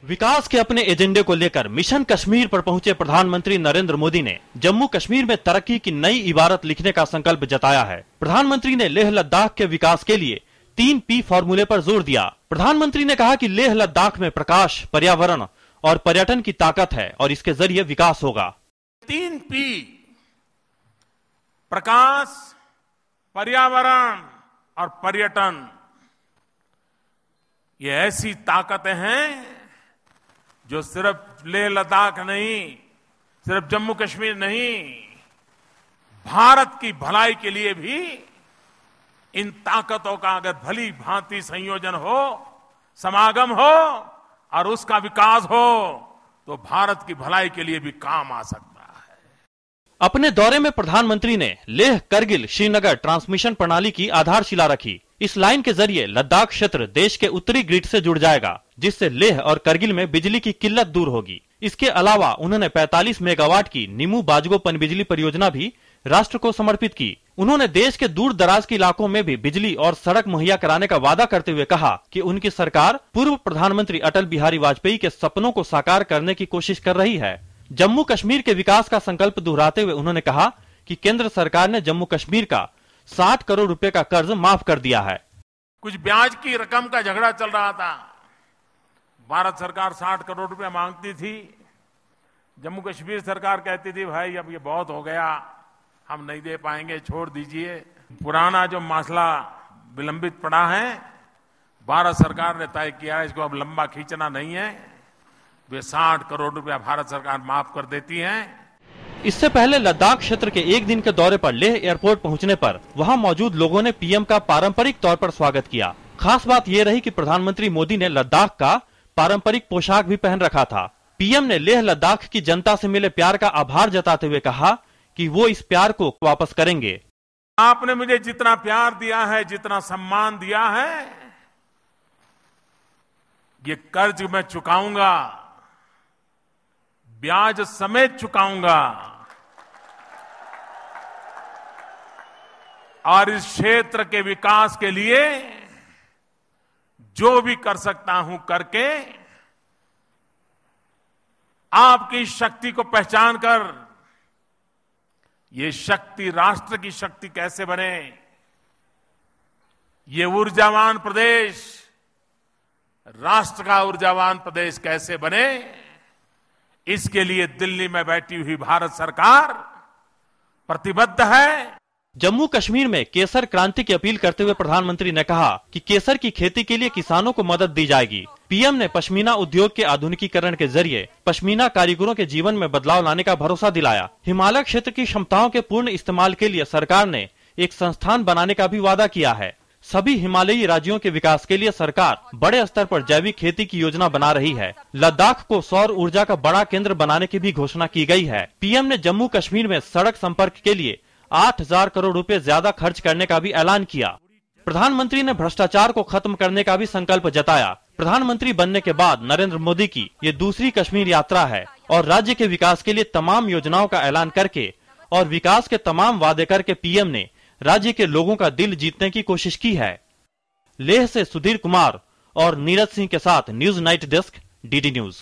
विकास के अपने एजेंडे को लेकर मिशन कश्मीर पर पहुंचे प्रधानमंत्री नरेंद्र मोदी ने जम्मू कश्मीर में तरक्की की नई इबारत लिखने का संकल्प जताया है। प्रधानमंत्री ने लेह लद्दाख के विकास के लिए 3P फॉर्मूले पर जोर दिया। प्रधानमंत्री ने कहा कि लेह लद्दाख में प्रकाश, पर्यावरण और पर्यटन की ताकत है और इसके जरिए विकास होगा। 3P प्रकाश, पर्यावरण और पर्यटन, ये ऐसी ताकतें हैं जो सिर्फ लेह लद्दाख नहीं, सिर्फ जम्मू कश्मीर नहीं, भारत की भलाई के लिए भी इन ताकतों का अगर भली भांति संयोजन हो, समागम हो और उसका विकास हो तो भारत की भलाई के लिए भी काम आ सकता है। अपने दौरे में प्रधानमंत्री ने लेह करगिल श्रीनगर ट्रांसमिशन प्रणाली की आधारशिला रखी। इस लाइन के जरिए लद्दाख क्षेत्र देश के उत्तरी ग्रिड से जुड़ जाएगा, जिससे लेह और करगिल में बिजली की किल्लत दूर होगी। इसके अलावा उन्होंने 45 मेगावाट की निमू बाजगो पनबिजली परियोजना भी राष्ट्र को समर्पित की। उन्होंने देश के दूर दराज के इलाकों में भी बिजली और सड़क मुहैया कराने का वादा करते हुए कहा कि उनकी सरकार पूर्व प्रधानमंत्री अटल बिहारी वाजपेयी के सपनों को साकार करने की कोशिश कर रही है। जम्मू कश्मीर के विकास का संकल्प दोहराते हुए उन्होंने कहा कि केंद्र सरकार ने जम्मू कश्मीर का 60 करोड़ रुपए का कर्ज माफ कर दिया है। कुछ ब्याज की रकम का झगड़ा चल रहा था। भारत सरकार 60 करोड़ रुपए मांगती थी, जम्मू कश्मीर सरकार कहती थी भाई अब ये बहुत हो गया, हम नहीं दे पाएंगे, छोड़ दीजिए। पुराना जो मसला विलंबित पड़ा है, भारत सरकार ने तय किया है इसको अब लंबा खींचना नहीं है। वे 60 करोड़ रुपया भारत सरकार माफ कर देती है। इससे पहले लद्दाख क्षेत्र के एक दिन के दौरे पर लेह एयरपोर्ट पहुंचने पर वहां मौजूद लोगों ने पीएम का पारंपरिक तौर पर स्वागत किया। खास बात यह रही कि प्रधानमंत्री मोदी ने लद्दाख का पारंपरिक पोशाक भी पहन रखा था। पीएम ने लेह लद्दाख की जनता से मिले प्यार का आभार जताते हुए कहा कि वो इस प्यार को वापस करेंगे। आपने मुझे जितना प्यार दिया है, जितना सम्मान दिया है, ये कर्ज मैं चुकाऊंगा, ब्याज समेत चुकाऊंगा और इस क्षेत्र के विकास के लिए जो भी कर सकता हूं करके आपकी शक्ति को पहचान कर ये शक्ति राष्ट्र की शक्ति कैसे बने, ये ऊर्जावान प्रदेश राष्ट्र का ऊर्जावान प्रदेश कैसे बने, इसके लिए दिल्ली में बैठी हुई भारत सरकार प्रतिबद्ध है। जम्मू कश्मीर में केसर क्रांति की अपील करते हुए प्रधानमंत्री ने कहा कि केसर की खेती के लिए किसानों को मदद दी जाएगी। पीएम ने पश्मीना उद्योग के आधुनिकीकरण के जरिए पश्मीना कारीगरों के जीवन में बदलाव लाने का भरोसा दिलाया। हिमालय क्षेत्र की क्षमताओं के पूर्ण इस्तेमाल के लिए सरकार ने एक संस्थान बनाने का भी वादा किया है। सभी हिमालयी राज्यों के विकास के लिए सरकार बड़े स्तर पर जैविक खेती की योजना बना रही है। लद्दाख को सौर ऊर्जा का बड़ा केंद्र बनाने की भी घोषणा की गई है। पीएम ने जम्मू कश्मीर में सड़क संपर्क के लिए 8,000 करोड़ रुपए ज्यादा खर्च करने का भी ऐलान किया। प्रधानमंत्री ने भ्रष्टाचार को खत्म करने का भी संकल्प जताया। प्रधानमंत्री बनने के बाद नरेंद्र मोदी की ये दूसरी कश्मीर यात्रा है और राज्य के विकास के लिए तमाम योजनाओं का ऐलान करके और विकास के तमाम वादे करके पीएम ने राज्य के लोगों का दिल जीतने की कोशिश की है। लेह से सुधीर कुमार और नीरज सिंह के साथ news night desk, DD news.